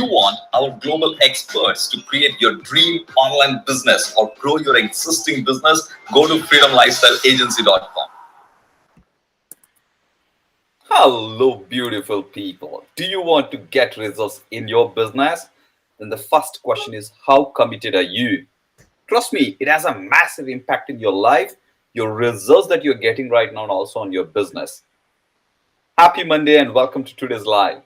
you want our global experts to create your dream online business or grow your existing business, go to freedomlifestyleagency.com. Hello, beautiful people. Do you want to get results in your business? Then the first question is, how committed are you? Trust me, it has a massive impact in your life, your results that you're getting right now, and also on your business. Happy Monday and welcome to today's live.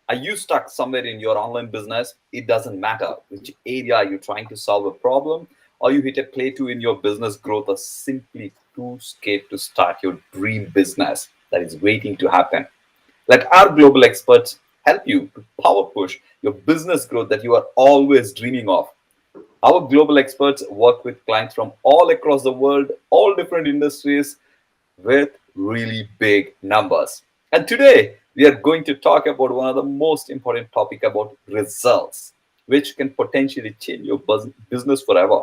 Are you stuck somewhere in your online business? It doesn't matter which area you're trying to solve a problem, or you hit a plateau in your business growth, or simply too scared to start your dream business that is waiting to happen. Let our global experts help you to power push your business growth that you are always dreaming of. Our global experts work with clients from all across the world, all different industries, with really big numbers. And today we are going to talk about one of the most important topic about results, which can potentially change your business forever.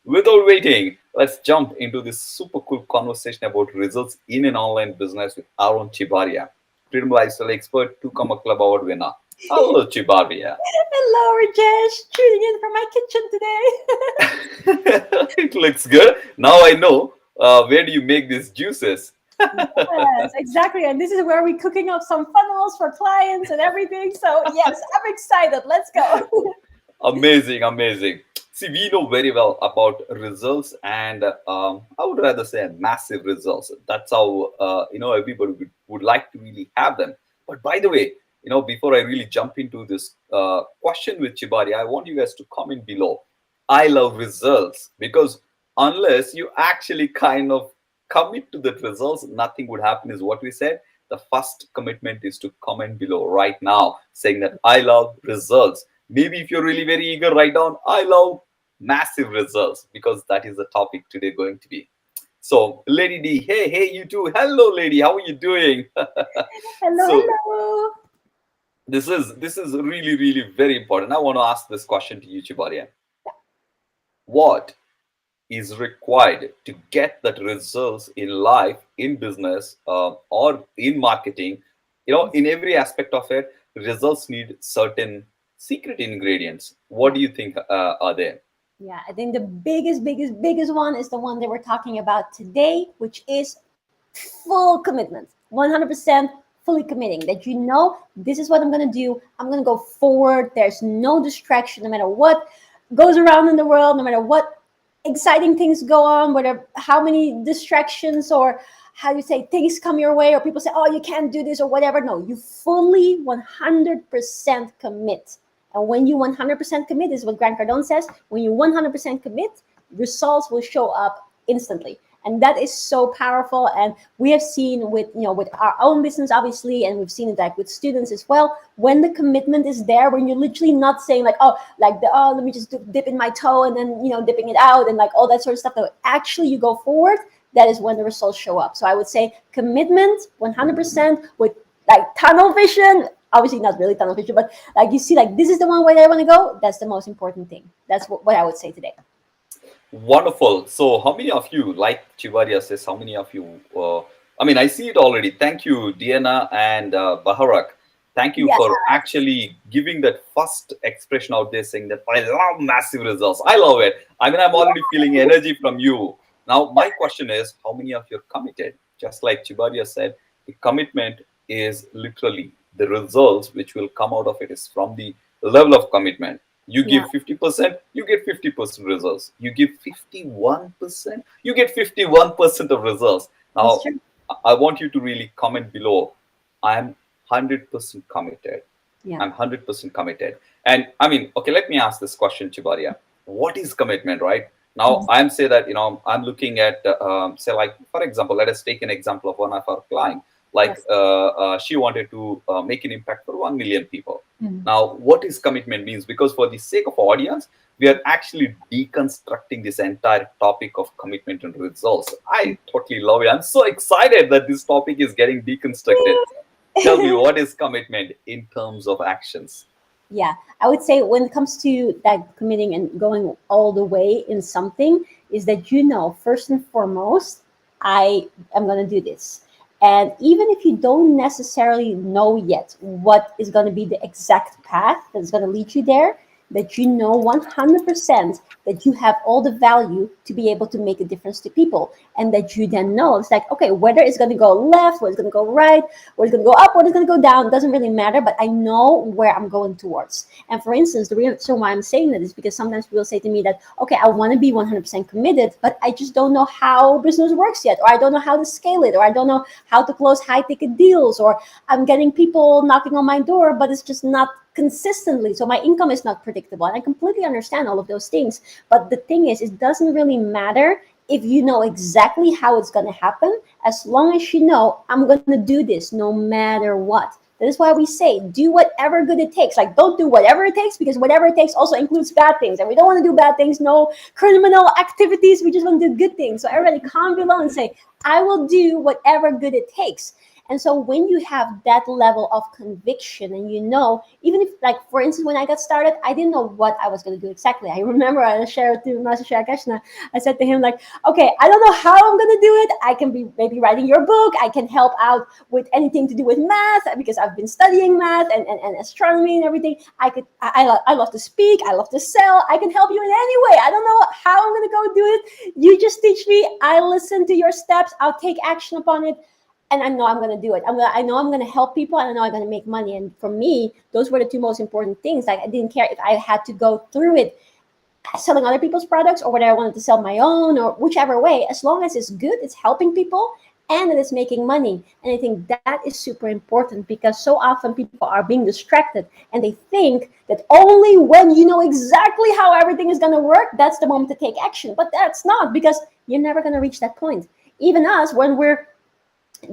Without waiting, let's jump into this super cool conversation about results in an online business with Aaron Tjibaria, Freedom Lifestyle Expert, two-comma Club Award winner. Hello, Tjibaria. Hello, Rajesh. Tuning in from my kitchen today. It looks good. Now I know where do you make these juices. Yes, exactly. And this is where we're cooking up some funnels for clients and everything. So, yes, I'm excited. Let's go. Amazing, amazing. See, we know very well about results, and I would rather say massive results. That's how everybody would like to really have them. But by the way, before I really jump into this question with Chibari, I want you guys to comment below. I love results, because unless you actually kind of commit to that results, nothing would happen, is what we said. The first commitment is to comment below right now saying that I love results. Maybe if you're really very eager, write down I love massive results, because that is the topic today going to be. So, Lady D, hey, you too. Hello, lady. How are you doing? Hello, So, hello. this is really, really very important. I want to ask this question to you, Chibaria. What is required to get that results in life, in business, or in marketing? In every aspect of it, results need certain secret ingredients. What do you think are there? Yeah, I think the biggest one is the one that we're talking about today, which is full commitment. 100% fully committing that this is what I'm going to do. I'm going to go forward. There's no distraction, no matter what goes around in the world, no matter what exciting things go on, whether how many distractions or how you say things come your way, or people say, oh, you can't do this or whatever. No, you fully 100% commit. And when you 100% commit, is what Grant Cardone says, when you 100% commit, results will show up instantly. And that is so powerful. And we have seen with our own business, obviously, and we've seen it like with students as well. When the commitment is there, when you're literally not saying like, let me just dip in my toe and then, dipping it out and like all that sort of stuff, that actually you go forward, that is when the results show up. So I would say commitment 100% with like tunnel vision. Obviously not really tunnel vision, but like you see, like this is the one way that I want to go. That's the most important thing. That's what I would say today. Wonderful. So, how many of you, like Chivaria says, how many of you? I see it already. Thank you, Diana and Baharak. Thank you Yes. for actually giving that first expression out there, saying that I love massive results. I love it. I'm already feeling energy from you. Now, my question is, how many of you are committed? Just like Chivaria said, the commitment is literally the results which will come out of it is from the level of commitment. You give 50%, you get 50% results. You give 51%, you get 51% of results. Now, I want you to really comment below. I'm 100% committed. Yeah. I'm 100% committed. And okay, let me ask this question, Chibaria. What is commitment, right? Now, I'm say that, I'm looking at, say like, for example, let us take an example of one of our clients. Like she wanted to make an impact for 1 million people. Now, what is commitment means? Because for the sake of audience, we are actually deconstructing this entire topic of commitment and results. I totally love it. I'm so excited that this topic is getting deconstructed. Tell me, what is commitment in terms of actions? Yeah, I would say when it comes to that committing and going all the way in something, is that first and foremost, I am going to do this. And even if you don't necessarily know yet what is going to be the exact path that's going to lead you there, that you know 100% that you have all the value to be able to make a difference to people. And that you then know it's like, okay, whether it's going to go left, whether it's going to go right, whether it's going to go up, whether it's going to go down, doesn't really matter, but I know where I'm going towards. And for instance, the reason why I'm saying that is because sometimes people say to me that, okay, I want to be 100% committed, but I just don't know how business works yet, or I don't know how to scale it, or I don't know how to close high ticket deals, or I'm getting people knocking on my door, but it's just not consistently. So my income is not predictable. And I completely understand all of those things. But the thing is, it doesn't really matter if you know exactly how it's going to happen, as long as you know, I'm going to do this no matter what. That is why we say, do whatever good it takes. Like, don't do whatever it takes, because whatever it takes also includes bad things. And we don't want to do bad things, no criminal activities. We just want to do good things. So everybody calm below and say, I will do whatever good it takes. And so when you have that level of conviction and you know, even if, like, for instance, when I got started, I didn't know what I was going to do exactly. I remember I shared to Master Shakashna, I said to him, like, okay, I don't know how I'm going to do it. I can be maybe writing your book. I can help out with anything to do with math because I've been studying math and astronomy and everything. I love to speak. I love to sell. I can help you in any way. I don't know how I'm going to go do it. You just teach me. I listen to your steps. I'll take action upon it. And I know I'm going to do it. I know I'm going to help people, and I know I'm going to make money. And for me, those were the two most important things. Like, I didn't care if I had to go through it selling other people's products, or whether I wanted to sell my own, or whichever way, as long as it's good, it's helping people, and it is making money. And I think that is super important, because so often people are being distracted and they think that only when you know exactly how everything is going to work, that's the moment to take action. But that's not, because you're never going to reach that point. Even us, when we're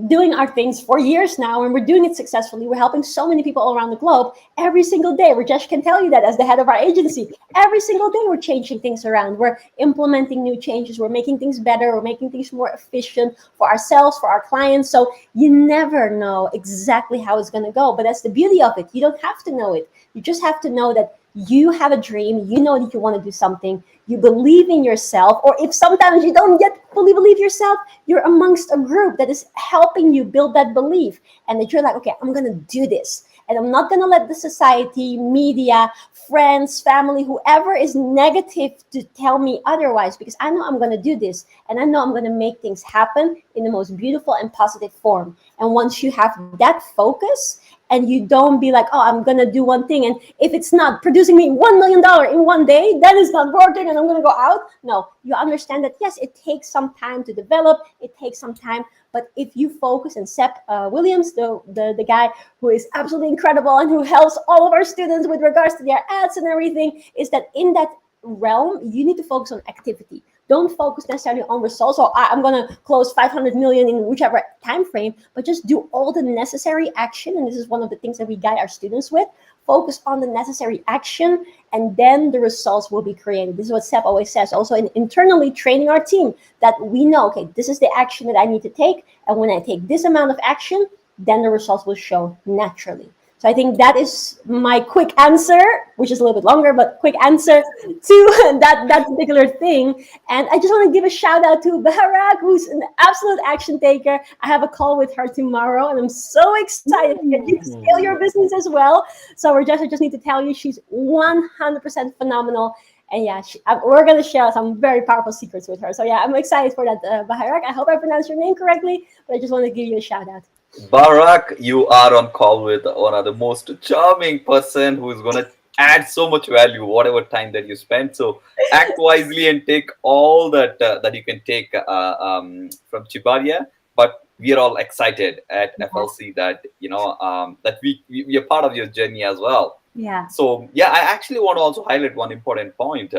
doing our things for years now, and we're doing it successfully, we're helping so many people all around the globe every single day. Rajesh can tell you that as the head of our agency. Every single day we're changing things around, we're implementing new changes, we're making things better, we're making things more efficient for ourselves, for our clients. So you never know exactly how it's going to go, but that's the beauty of it. You don't have to know it. You just have to know that you have a dream, you know that you want to do something, you believe in yourself, or if sometimes you don't yet fully believe yourself, you're amongst a group that is helping you build that belief, and that you're like, okay, I'm going to do this. And I'm not going to let the society, media, friends, family, whoever is negative to tell me otherwise, because I know I'm going to do this, and I know I'm going to make things happen in the most beautiful and positive form. And once you have that focus, and you don't be like, oh, I'm going to do one thing, and if it's not producing me $1 million in one day, that is not working, and I'm going to go out. No, you understand that, yes, it takes some time to develop. It takes some time. But if you focus, and Sep Williams, the guy who is absolutely incredible and who helps all of our students with regards to their ads and everything, is that in that realm, you need to focus on activity. Don't focus necessarily on results, or I'm going to close 500 million in whichever time frame, but just do all the necessary action. And this is one of the things that we guide our students with. Focus on the necessary action, and then the results will be created. This is what Sep always says, also internally training our team, that we know, okay, this is the action that I need to take. And when I take this amount of action, then the results will show naturally. So I think that is my quick answer, which is a little bit longer, but quick answer to that particular thing. And I just want to give a shout out to Baharak, who's an absolute action taker. I have a call with her tomorrow, and I'm so excited to get you to scale your business as well. So I just need to tell you, she's 100% phenomenal. And yeah, we're going to share some very powerful secrets with her. So yeah, I'm excited for that, Baharak. I hope I pronounced your name correctly, but I just want to give you a shout out. Barak, you are on call with one of the most charming person who is going to add so much value, whatever time that you spend. So act wisely and take all that that you can take from Tjibaria. But we are all excited at FLC that that we are part of your journey as well. Yeah. So yeah, I actually want to also highlight one important point.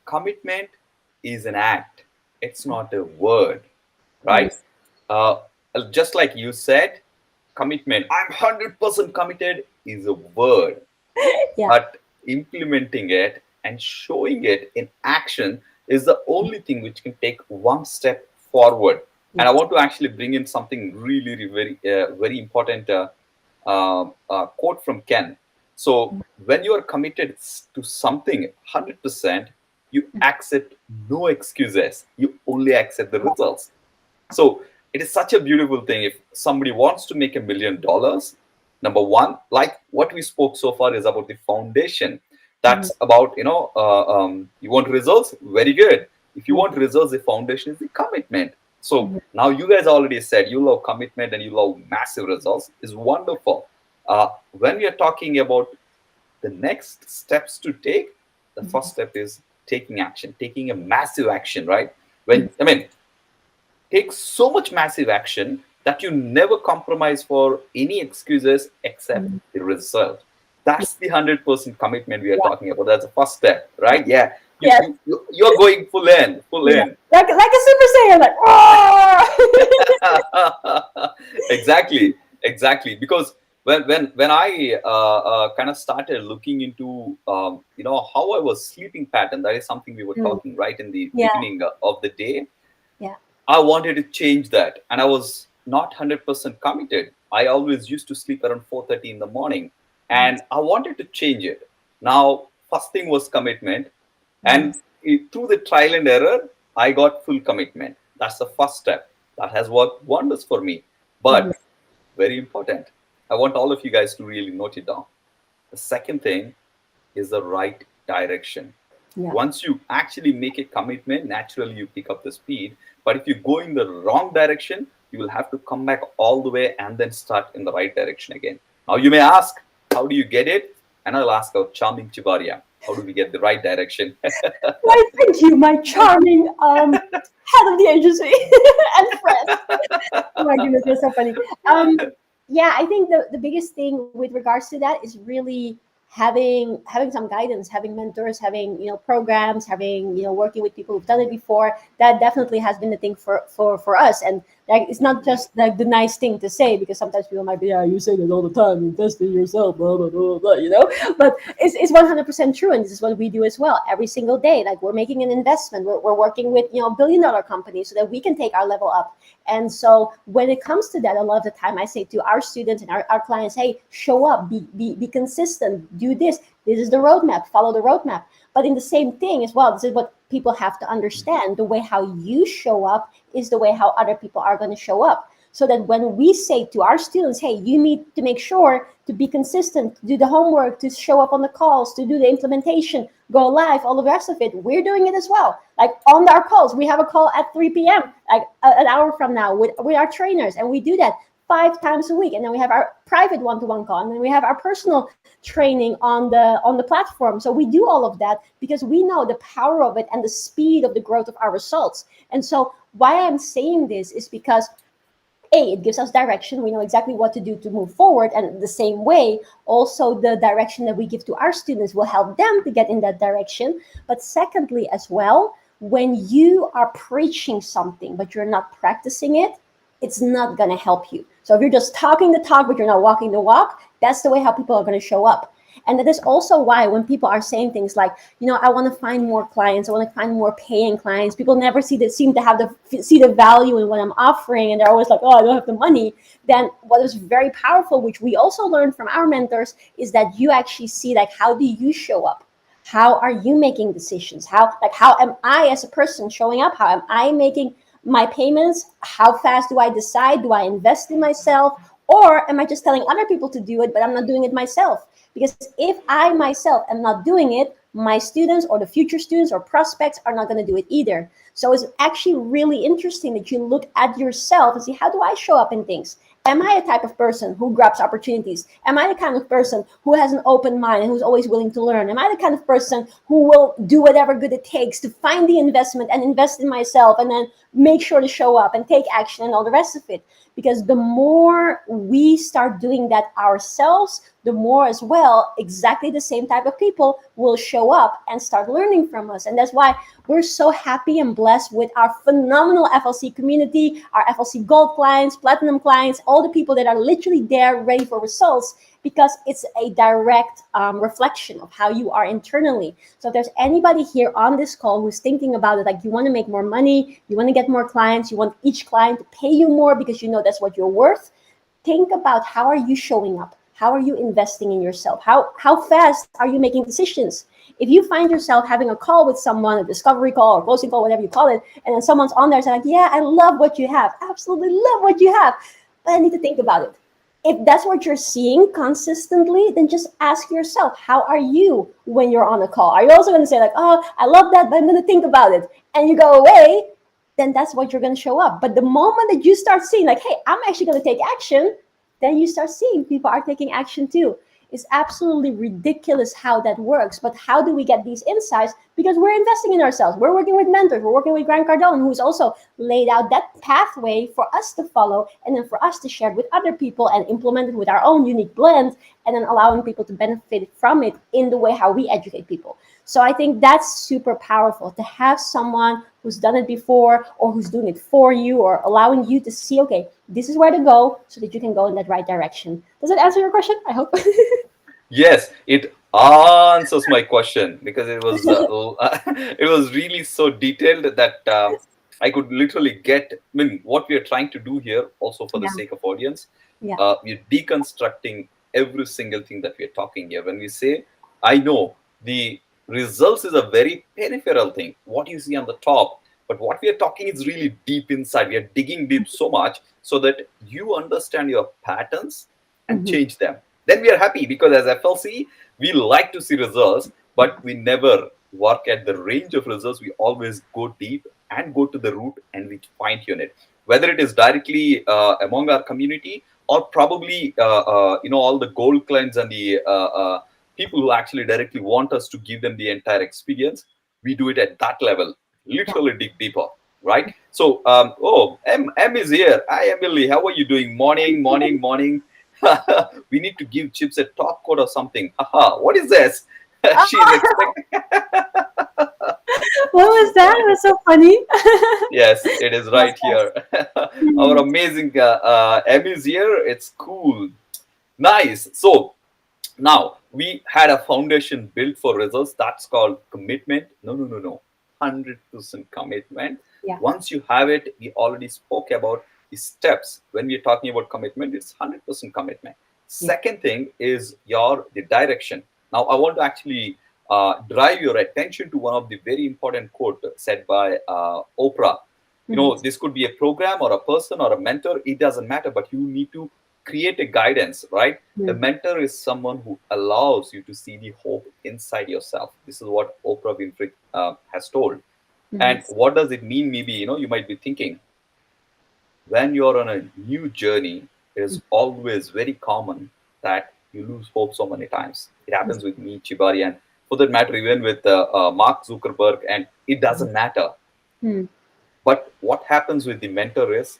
Commitment is an act. It's not a word, right? Yes. Just like you said, commitment, I'm 100% committed, is a word. Yeah. But implementing it and showing it in action is the only thing which can take one step forward. And I want to actually bring in something really very important quote from Ken. So when you are committed to something 100%, you accept no excuses. You only accept the results. So it is such a beautiful thing. If somebody wants to make $1 million, number one, like what we spoke so far is about the foundation. Mhm. That's about, you want results, very good. If you Yeah. want results, the foundation is the commitment. So Mhm. now you guys already said you love commitment and you love massive results, is wonderful. When we are talking about the next steps to take, the first step is taking action, taking a massive action, right? When, I mean, take so much massive action that you never compromise for any excuses except Mhm. the result. That's the 100% commitment we are Yeah. talking about. That's the first step, right? Yeah. You, Yes. you, you- you're going full in, full Yeah. in. Like a Super Saiyan, like, roar! Exactly, exactly. Because when I kind of started looking into how I was sleeping pattern, that is something we were Mm. talking right in the Yeah. beginning of the day. Yeah. I wanted to change that, and I was not 100% committed. I always used to sleep around 4:30 in the morning, and Yes. I wanted to change it. Now, first thing was commitment, and Yes. through the trial and error, I got full commitment. That's the first step. That has worked wonders for me. Mhm. But very important, I want all of you guys to really note it down. The second thing is the right direction. Yeah. Once you actually make a commitment, naturally you pick up the speed. But if you go in the wrong direction, you will have to come back all the way and then start in the right direction again. Now you may ask, how do you get it? And I'll ask our charming Chibaria, how do we get the right direction? Why, thank you, my charming head of the agency and friend. Oh my goodness, you're so funny. Yeah, I think the biggest thing with regards to that is really having some guidance, having mentors, having programs, having working with people who've done it before. That definitely has been the thing for us. And like, it's not just like the nice thing to say, because sometimes people might be, yeah, you say that all the time, invest in yourself, blah blah blah blah, But it's 100% true, and this is what we do as well every single day. Like, we're making an investment. We're working with billion-dollar companies so that we can take our level up. And so when it comes to that, a lot of the time I say to our students and our clients, hey, show up, be consistent, do this. This is the roadmap, follow the roadmap. But in the same thing as well, this is what people have to understand. The way how you show up is the way how other people are going to show up. So that when we say to our students, hey, you need to make sure to be consistent, to do the homework, to show up on the calls, to do the implementation, go live, all the rest of it, we're doing it as well. Like, on our calls, we have a call at 3 p.m., like an hour from now, with our trainers, and we do that 5 times a week. And then we have our private one-to-one call, and then we have our personal training on the platform. So we do all of that because we know the power of it and the speed of the growth of our results. And so why I'm saying this is because, it gives us direction. We know exactly what to do to move forward. And the same way, also the direction that we give to our students will help them to get in that direction. But secondly, as well, when you are preaching something but you're not practicing it, it's not going to help you. So if you're just talking the talk but you're not walking the walk, that's the way how people are going to show up. And that is also why when people are saying things like, I want to find more clients, I want to find more paying clients, people never seem to have see the value in what I'm offering, and they're always like, oh, I don't have the money. Then what is very powerful, which we also learned from our mentors, is that you actually see, like, how do you show up? How are you making decisions? How am I as a person showing up? How am I making my payments? How fast do I decide? Do I invest in myself? Or am I just telling other people to do it, but I'm not doing it myself? Because if I myself am not doing it, my students or the future students or prospects are not going to do it either. So it's actually really interesting that you look at yourself and see, how do I show up in things? Am I a type of person who grabs opportunities? Am I the kind of person who has an open mind and who's always willing to learn? Am I the kind of person who will do whatever good it takes to find the investment and invest in myself, and then make sure to show up and take action and all the rest of it? Because the more we start doing that ourselves, the more as well, exactly the same type of people will show up and start learning from us. And that's why we're so happy and blessed with our phenomenal FLC community, our FLC Gold clients, Platinum clients, all the people that are literally there ready for results, because it's a direct reflection of how you are internally. So if there's anybody here on this call who's thinking about it, like, you want to make more money, you want to get more clients, you want each client to pay you more because you know that's what you're worth, think about, how are you showing up? How are you investing in yourself? How fast are you making decisions? If you find yourself having a call with someone, a discovery call or closing call, whatever you call it, and then someone's on there saying like, yeah, I love what you have, absolutely love what you have, but I need to think about it. If that's what you're seeing consistently, then just ask yourself, how are you when you're on a call? Are you also going to say like, oh, I love that, but I'm going to think about it, and you go away? Then that's what you're going to show up. But the moment that you start seeing like, hey, I'm actually going to take action, then you start seeing people are taking action too. It's absolutely ridiculous how that works. But how do we get these insights? Because we're investing in ourselves. We're working with mentors. We're working with Grant Cardone, who's also laid out that pathway for us to follow and then for us to share with other people and implement it with our own unique blend, and then allowing people to benefit from it in the way how we educate people. So I think that's super powerful to have someone who's done it before or who's doing it for you or allowing you to see, okay, this is where to go so that you can go in that right direction. Does that answer your question? I hope. Yes, it answers my question because it was it was really so detailed that I could literally get. I mean, what we are trying to do here, also for the Yeah. sake of audience, Yeah. we're deconstructing every single thing that we're talking here. When we say, I know the results is a very peripheral thing, what you see on the top, but what we are talking is really deep inside. We are digging deep so much so that you understand your patterns and Mhm. change them. Then we are happy because as FLC, we like to see results, but we never work at the range of results. We always go deep and go to the root and we fine tune it. Whether it is directly among our community or probably all the gold clients and the people who actually directly want us to give them the entire experience, we do it at that level. Yeah. Literally dig deeper, right? So, M is here. Hi, Emily. How are you doing? Morning, morning, morning. We need to give Chips a top code or something. Haha, what is this? She's expecting. What was that? It was so funny. Yes, it is What's right here. Our that? amazing M is here. It's cool. Nice. So now we had a foundation built for results. That's called commitment. No, no, no, no. 100% commitment. Yeah. Once you have it, we already spoke about the steps. When we're talking about commitment, it's 100% commitment. Yeah. Second thing is the direction. Now I want to actually drive your attention to one of the very important quote said by Oprah. Mhm. This could be a program or a person or a mentor. It doesn't matter, but you need to create a guidance, right? A Mhm. mentor is someone who allows you to see the hope inside yourself. This is what Oprah Winfrey has told. And Nice. what does it mean? Maybe you might be thinking, when you're on a new journey, it is always very common that you lose hope so many times. It happens with me, Chibari, and for that matter, even with Mark Zuckerberg, and it doesn't matter. Mhm. But what happens with the mentor is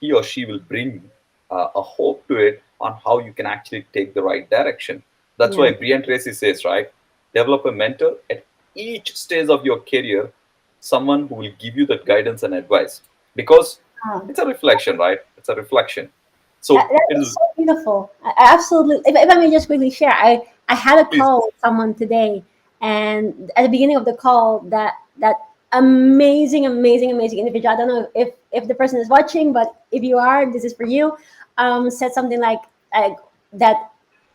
he or she will bring a hope to it on how you can actually take the right direction. That's Yeah. why Brian Tracy says, right? Develop a mentor at each stage of your career, someone who will give you that guidance and advice because Ah. it's a reflection, right? It's a reflection. That, So that it is is, so beautiful. I absolutely. If I may just quickly share, I had a please. call with someone today, and at the beginning of the call, that amazing, amazing, amazing individual. I don't know if the person is watching, but if you are, this is for you. Said something like that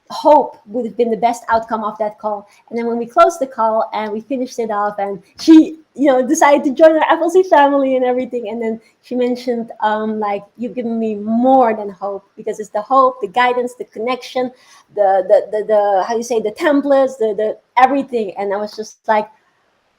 hope would have been the best outcome of that call. And then when we closed the call and we finished it off, and she, decided to join our FLC family and everything. And then she mentioned, like, you've given me more than hope, because it's the hope, the guidance, the connection, the how you say, the templates, the everything. And I was just like,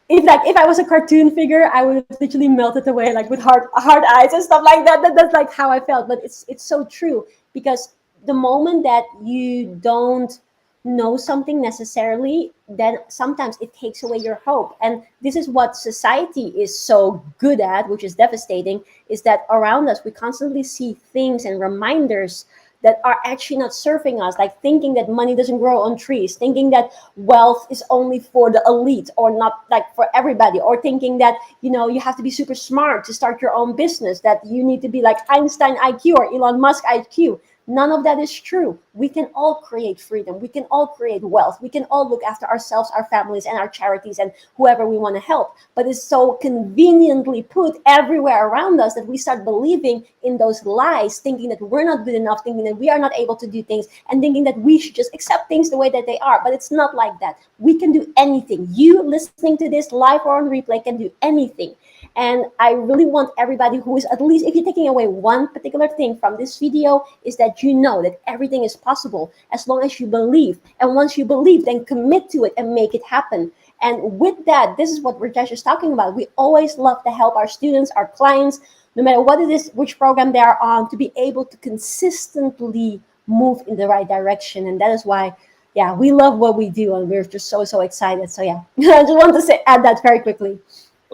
if I was a cartoon figure, I would have literally melted away like with hard eyes and stuff like that. That's like how I felt. But it's so true, because the moment that you don't know something necessarily, then sometimes it takes away your hope. And this is what society is so good at, which is devastating, is that around us we constantly see things and reminders that are actually not serving us, like thinking that money doesn't grow on trees, thinking that wealth is only for the elite or not like for everybody, or thinking that you have to be super smart to start your own business, that you need to be like Einstein IQ or Elon Musk IQ. None of that is true. We can all create freedom. We can all create wealth. We can all look after ourselves, our families, and our charities, and whoever we want to help. But it's so conveniently put everywhere around us that we start believing in those lies, thinking that we're not good enough, thinking that we are not able to do things, and thinking that we should just accept things the way that they are. But it's not like that. We can do anything. You listening to this live or on replay can do anything. And I really want everybody who is, at least if you're taking away one particular thing from this video, is that you know that everything is possible as long as you believe. And once you believe, then commit to it and make it happen. And with that, this is what Rajesh is talking about. We always love to help our students, our clients, no matter what it is, which program they are on, to be able to consistently move in the right direction. And that is why, yeah, we love what we do, and we're just so excited. So yeah, I just want to add that very quickly.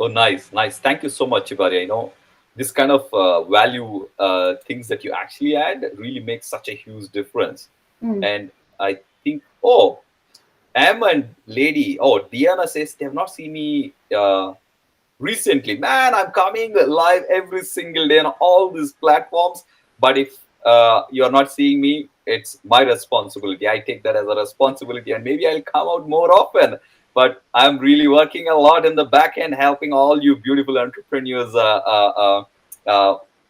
Oh, nice, nice. Thank you so much, Tjibaria. This kind of value things that you actually add really makes such a huge difference. And I think, oh, Em and Lady, oh, Diana says they have not seen me recently. Man, I'm coming live every single day on all these platforms. But if you're not seeing me, it's my responsibility. I take that as a responsibility, and maybe I'll come out more often. But I'm really working a lot in the back end, helping all you beautiful entrepreneurs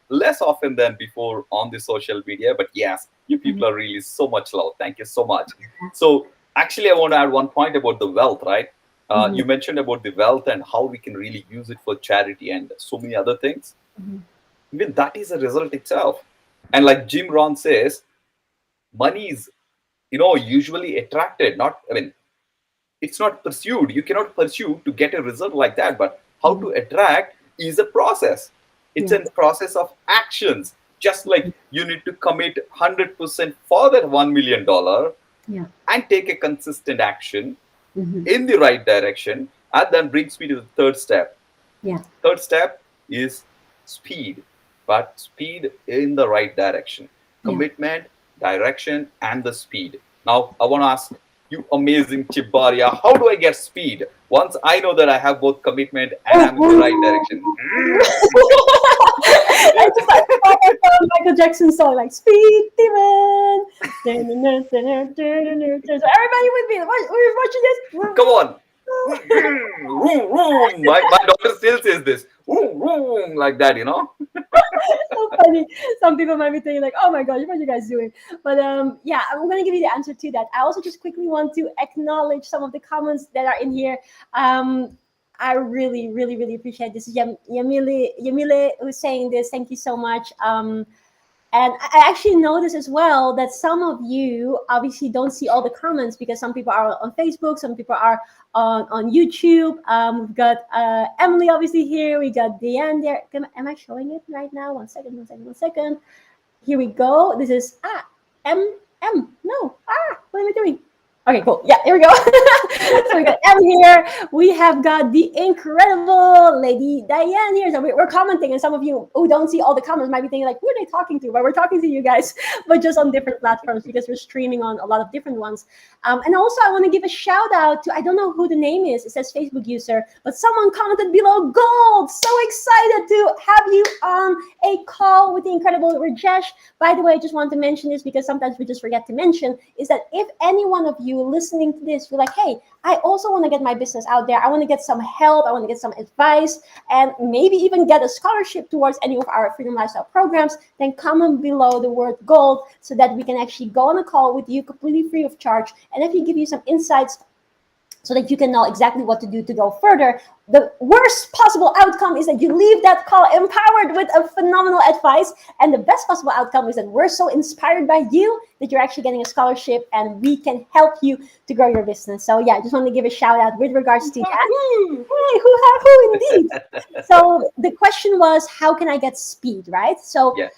less often than before on the social media. But yes, you people are really so much love. Thank you so much. So actually, I want to add one point about the wealth, right? You mentioned about the wealth and how we can really use it for charity and so many other things. Even that is a result itself. And like Jim Rohn says, money is, usually attracted, it's not pursued. You cannot pursue to get a result like that. But how to attract is a process. It's a process of actions. Just like you need to commit 100% for that $1 million and take a consistent action in the right direction. And then brings me to the third step. Third step is speed, but speed in the right direction. Commitment, direction, and the speed. Now, I want to ask you, amazing Tjibaria, how do I get speed once I know that I have both commitment and I'm in the right direction? I just like Michael Jackson song, like Speed Demon. So everybody with me, we're watching this. Come on. My daughter still says this. Like that, So funny. Some people might be thinking like, oh my gosh, what are you guys doing? But yeah, I'm going to give you the answer to that. I also just quickly want to acknowledge some of the comments that are in here. I really appreciate this. Yamile who's saying this. Thank you so much. And I actually noticed as well that some of you obviously don't see all the comments because some people are on Facebook, some people are on YouTube. We've got Emily obviously here. We got Deanne there. Am I showing it right now? One second. Here we go. This is no. What am I doing? Okay, cool. Yeah, here we go. So we got Em here. We have got the incredible Lady Diane here. So we're commenting, and some of you who don't see all the comments might be thinking like, who are they talking to? But we're talking to you guys, but just on different platforms because we're streaming on a lot of different ones. And also, I want to give a shout out to, I don't know who the name is. It says Facebook user, but someone commented below, Gold. So excited to have you on a call with the incredible Rajesh. By the way, I just want to mention this because sometimes we just forget to mention is that if any one of you listening to this, you're like, hey, I also want to get my business out there. I want to get some help. I want to get some advice and maybe even get a scholarship towards any of our Freedom Lifestyle programs, then comment below the word gold so that we can actually go on a call with you completely free of charge. And if you give you some insights so that you can know exactly what to do to go further. The worst possible outcome is that you leave that call empowered with a phenomenal advice. And the best possible outcome is that we're so inspired by you that you're actually getting a scholarship and we can help you to grow your business. So yeah, I just want to give a shout out with regards to that. Who indeed. So the question was, how can I get speed, right? So yeah.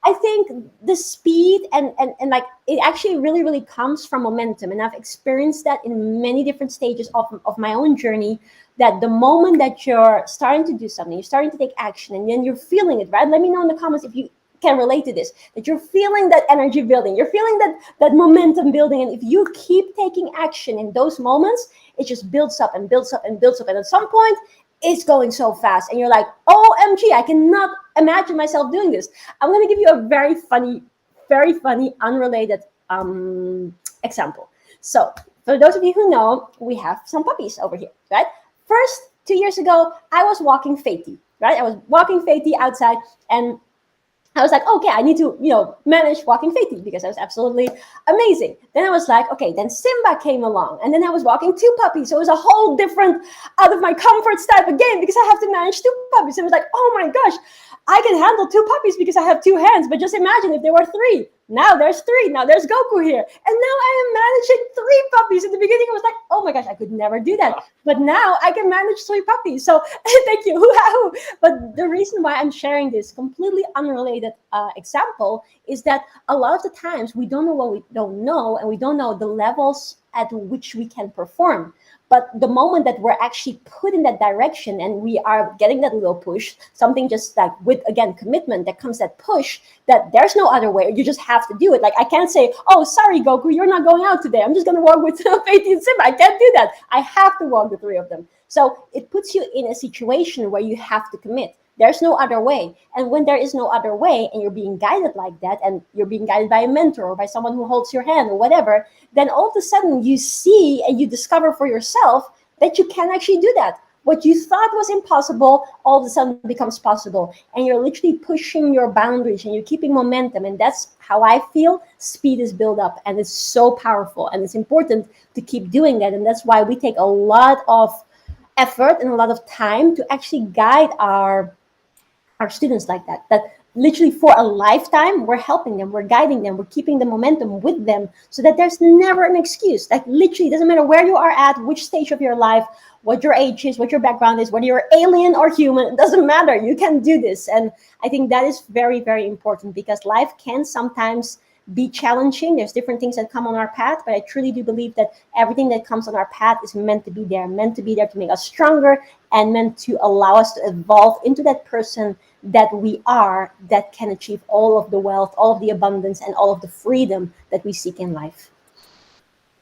I think the speed and like it actually really comes from momentum. And I've experienced that in many different stages of my own journey, that the moment that you're starting to do something, you're starting to take action and then you're feeling it, right? Let me know in the comments if you can relate to this, that you're feeling that energy building, you're feeling that momentum building. And if you keep taking action in those moments, it just builds up and builds up and builds up. And at some point, it's going so fast. And you're like, OMG, I cannot imagine myself doing this. I'm going to give you a very funny very funny, unrelated example. So, for those of you who know, we have some puppies over here, right? First, 2 years ago, I was walking Faty, right? I was walking Faty outside, and I was like, okay, I need to, manage walking Faty because I was absolutely amazing. Then I was like, okay, then Simba came along, and then I was walking two puppies. So it was a whole different, out of my comforts type of game because I have to manage two puppies. It was like, oh my gosh, I can handle two puppies because I have two hands. But just imagine if there were three. Now there's three. Now there's Goku here. And now I am managing three puppies. In the beginning, I was like, oh my gosh, I could never do that. But now I can manage three puppies. So thank you. Hoo-ha-hoo. But the reason why I'm sharing this completely unrelated example is that a lot of the times we don't know what we don't know, and we don't know the levels at which we can perform. But the moment that we're actually put in that direction and we are getting that little push, something just like with, again, commitment, that comes that push, that there's no other way. You just have to do it. Like, I can't say, oh, sorry, Goku, you're not going out today. I'm just going to walk with Faty and Simba. I can't do that. I have to walk the three of them. So it puts you in a situation where you have to commit. There's no other way. And when there is no other way and you're being guided like that, and you're being guided by a mentor or by someone who holds your hand or whatever, then all of a sudden you see and you discover for yourself that you can actually do that. What you thought was impossible all of a sudden becomes possible. And you're literally pushing your boundaries and you're keeping momentum. And that's how I feel speed is built up. And it's so powerful. And it's important to keep doing that. And that's why we take a lot of effort and a lot of time to actually guide our students like that literally for a lifetime we're helping them, we're guiding them, we're keeping the momentum with them, so that there's never an excuse. Like, literally, it doesn't matter where you are at, which stage of your life, what your age is, what your background is, whether you're alien or human, it doesn't matter. You can do this. And I think that is very, very important, because life can sometimes be challenging. There's different things that come on our path, but I truly do believe that everything that comes on our path is meant to be there to make us stronger, and meant to allow us to evolve into that person that we are, that can achieve all of the wealth, all of the abundance, and all of the freedom that we seek in life.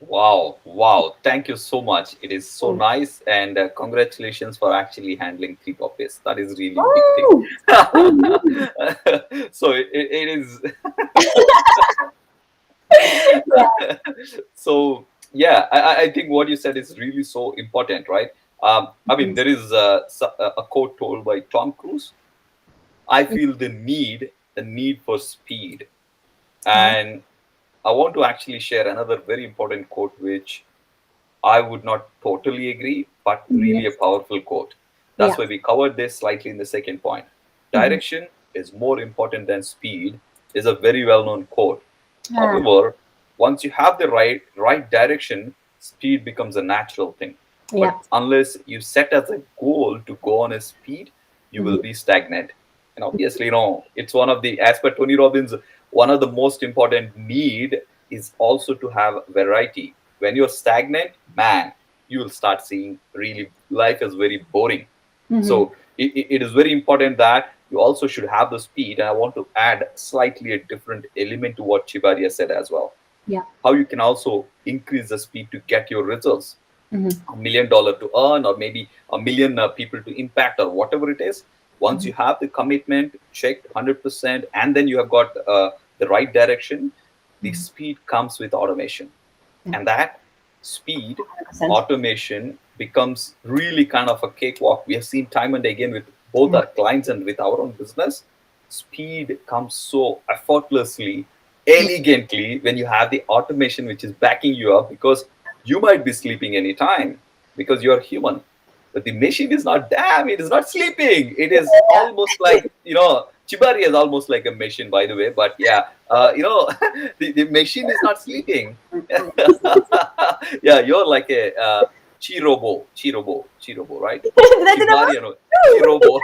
Wow, wow. Thank you so much. It is so nice. And congratulations for actually handling three puppies. That is really Oh, big thing. So it is. So, yeah, I think what you said is really so important, right? I mean, there is a quote told by Tom Cruise. I feel the need for speed. And I want to actually share another very important quote, which I would not totally agree, but really a yes. powerful quote. Yeah. That's why we covered this slightly in the second point. Direction is more important than speed is a very well-known quote. Ah, However, once you have the right direction, speed becomes a natural thing. yeah. But unless you set as a goal to go on a speed, you will be stagnant. And obviously, it's one of the, as per Tony Robbins, one of the most important need is also to have variety. When you're stagnant, man, you will start seeing really life is very boring. So it is very important that you also should have the speed. And I want to add slightly a different element to what Tjibaria said as well. Yeah. How you can also increase the speed to get your results. Mm-hmm. $1 million to earn, or maybe a million people to impact, or whatever it is. Once you have the commitment checked 100%, and then you have got the right direction, the speed comes with automation. And that speed, 100%. automation becomes really kind of a cakewalk. We have seen time and again with both our clients and with our own business. Speed comes so effortlessly, elegantly, when you have the automation which is backing you up, because you might be sleeping anytime because you're human. But the machine is not, damn, it is not sleeping. It is almost like, Tjibaria is almost like a machine, by the way. But yeah, the machine is not sleeping. Yeah, you're like a Chirobo, right? Did I do that Tjibaria, no, Chirobo.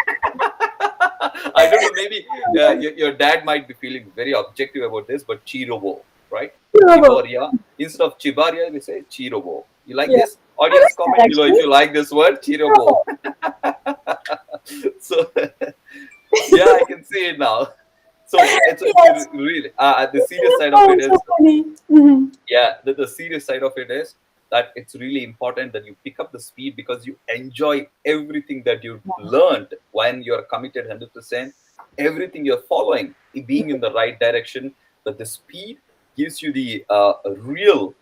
I don't know, maybe your dad might be feeling very objective about this, but Chirobo, right? one? Tjibaria. Instead of Tjibaria, we say Chirobo. You like Yeah. this? Audience, comment below if Actually, you like this word, Chirobo. So, yeah, I can see it now. So it's Yes. really the serious side of Oh, it it's is, so funny. yeah, the serious side of it is that it's really important that you pick up the speed, because you enjoy everything that you learned when you're committed 100%. Everything you're following, being in the right direction, but the speed gives you the real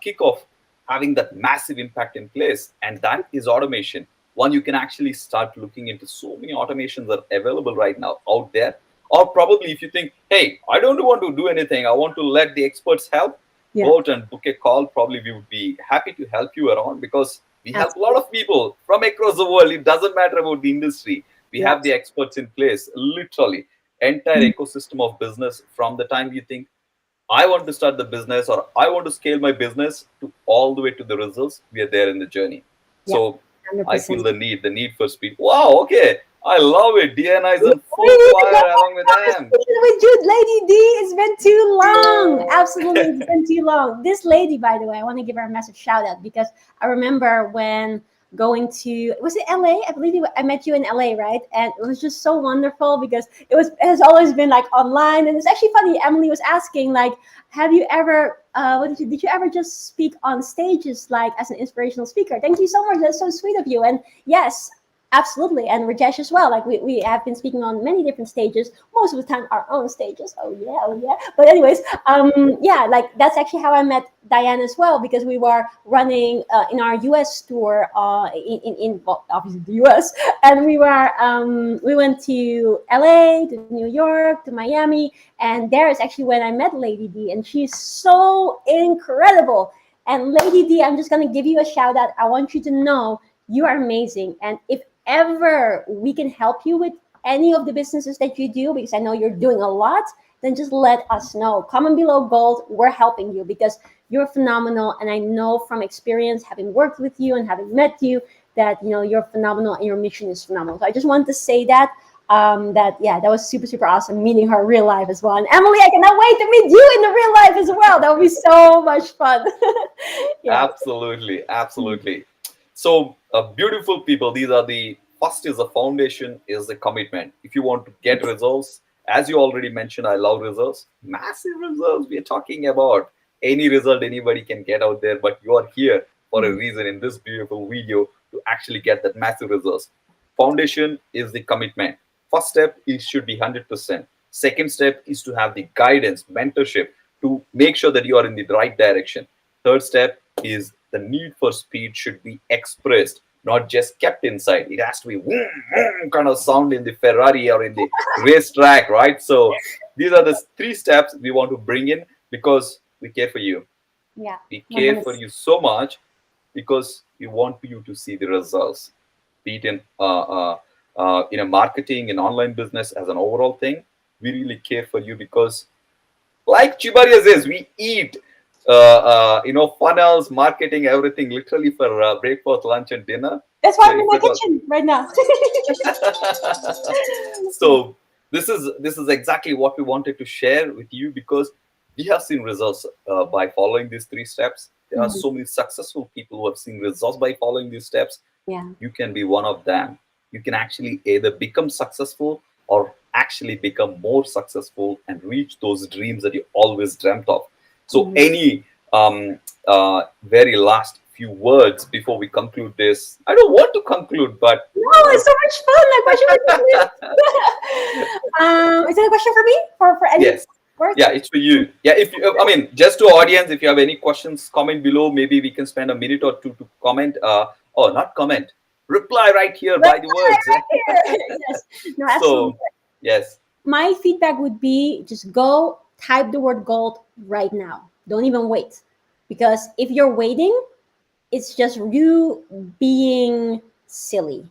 kick of having that massive impact in place, and that is automation. One, you can actually start looking into so many automations that are available right now out there. Or probably if you think, hey, I don't want to do anything, I want to let the experts help, Yeah, go out and book a call. Probably we would be happy to help you around, because we help a lot absolutely. of people from across the world. It doesn't matter about the industry. We have the Yes. experts in place, literally entire ecosystem of business. From the time you think I want to start the business or I want to scale my business, to all the way to the results, we are there in the journey. Yeah, So I feel 100%. the need for speed. Wow, okay. I love it. DNA is on full Really? fire along with them. Conversation with you, Lady D. It's been too long. Absolutely, it's been too long. This lady, by the way, I want to give her a massive shout out because I remember when going to, was it LA? I believe I met you in LA, right? And it was just so wonderful because it has always been like online, and it's actually funny. Emily was asking like, have you ever did you ever just speak on stages like as an inspirational speaker? Thank you so much. That's so sweet of you. And yes, absolutely, and Rajesh as well. Like we have been speaking on many different stages, most of the time our own stages. Oh yeah, oh yeah. But anyways, yeah, like that's actually how I met Diane as well because we were running in our US tour well, obviously the US, and we went to LA, to New York, to Miami, and there is actually when I met Lady D, and she's so incredible. And Lady D, I'm just gonna give you a shout out. I want you to know you are amazing. And if ever we can help you with any of the businesses that you do, because I know you're doing a lot, then just let us know. Comment below gold. We're helping you because you're phenomenal. And I know from experience, having worked with you and having met you, that you're phenomenal and your mission is phenomenal. So I just wanted to say that. That yeah, that was super super awesome meeting her in real life as well. And Emily, I cannot wait to meet you in the real life as well. That would be so much fun. Yeah. Absolutely, absolutely. So, beautiful people, these are the first is the foundation, is the commitment. If you want to get results, as you already mentioned, I love results, massive results. We are talking about any result anybody can get out there, but you are here for a reason in this beautiful video to actually get that massive results. Foundation is the commitment. First step is should be 100%. Second step is to have the guidance, mentorship to make sure that you are in the right direction. Third step is the need for speed should be expressed, not just kept inside. It has to be vroom, vroom kind of sound in the Ferrari or in the racetrack, right? So these are the three steps we want to bring in because we care for you. Yeah. We care for 100%. you so much because we want you to see the results, be it in a marketing and online business as an overall thing. We really care for you because, like Tjibaria says, we eat, funnels, marketing, everything, literally for breakfast, lunch, and dinner. That's why So I'm in if my it was, kitchen right now. Yeah. so this is exactly what we wanted to share with you because we have seen results by following these three steps. There are Mhm. so many successful people who have seen results by following these steps. Yeah. You can be one of them. You can actually either become successful or actually become more successful and reach those dreams that you always dreamt of. So, Mhm. any very last few words before we conclude this? I don't want to conclude, but No, it's so much fun. My question for you. Is that a question for me? For any yes, words? yeah, it's for you. Yeah, if you, I mean, just to audience, if you have any questions, comment below. Maybe we can spend a minute or two to comment. Oh, not comment, reply right here Right by the words. here. Yes. No, absolutely. So, yes, My feedback would be just go type the word gold right now. Don't even wait. Because if you're waiting, it's just you being silly.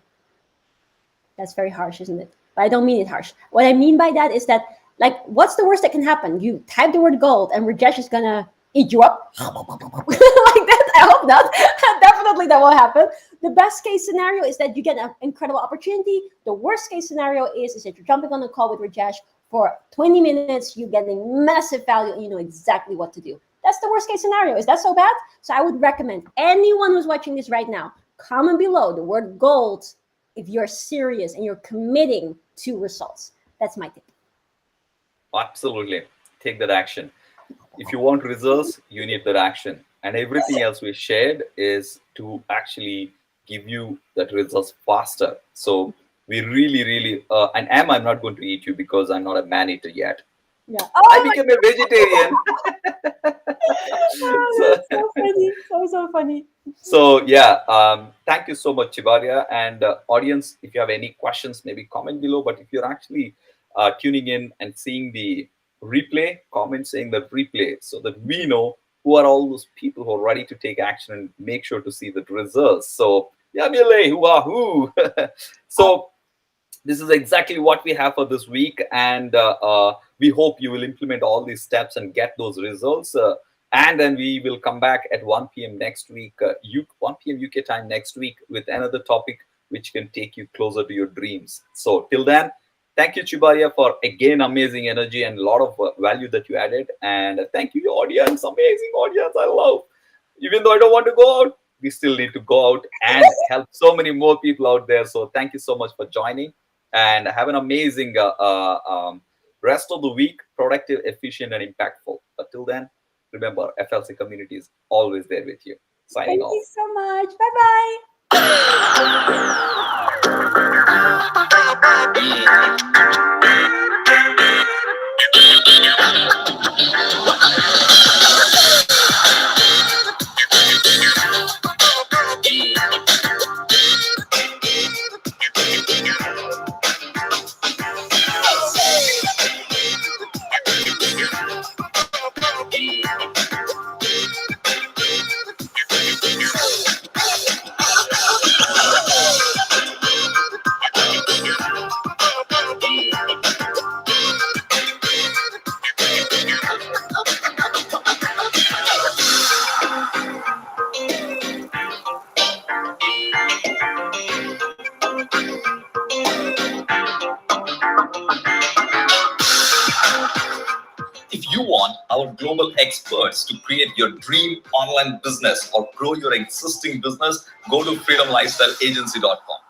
That's very harsh, isn't it? But I don't mean it harsh. What I mean by that is that, like, what's the worst that can happen? You type the word gold, and Rajesh is gonna eat you up like that. I hope not. Definitely, that will happen. The best case scenario is that you get an incredible opportunity. The worst case scenario is that you're jumping on a call with Rajesh for 20 minutes. You're getting massive value, and you know exactly what to do. That's the worst case scenario. Is that so bad? So I would recommend anyone who's watching this right now, comment below the word gold if you're serious and you're committing to results. That's my tip. absolutely. Take that action. If you want results, you need that action. And everything else we shared is to actually give you that results faster. So we really, really, and I'm not going to eat you because I'm not a man eater yet. Yeah. I Oh my became a vegetarian. God, so, that's so funny. So funny. so yeah, thank you so much, Chibaria. And audience, if you have any questions, maybe comment below. But if you're actually tuning in and seeing the replay, comment saying the replay so that we know who are all those people who are ready to take action and make sure to see the results. So, yeah, Mile, who are who? So, this is exactly what we have for this week, and we hope you will implement all these steps and get those results, and then we will come back at 1 p.m next week, 1 p.m UK time next week, with another topic which can take you closer to your dreams. So till then, thank you, Chibaria, for again amazing energy and a lot of value that you added. And thank you, audience, amazing audience. I love, even though I don't want to go out, we still need to go out and help so many more people out there. So thank you so much for joining, and have an amazing rest of the week, productive, efficient, and impactful. But till then, remember, FLC community is always there with you. Signing Thank you off. so much. Bye bye. If you want our global experts to create your dream online business or grow your existing business, go to freedomlifestyleagency.com.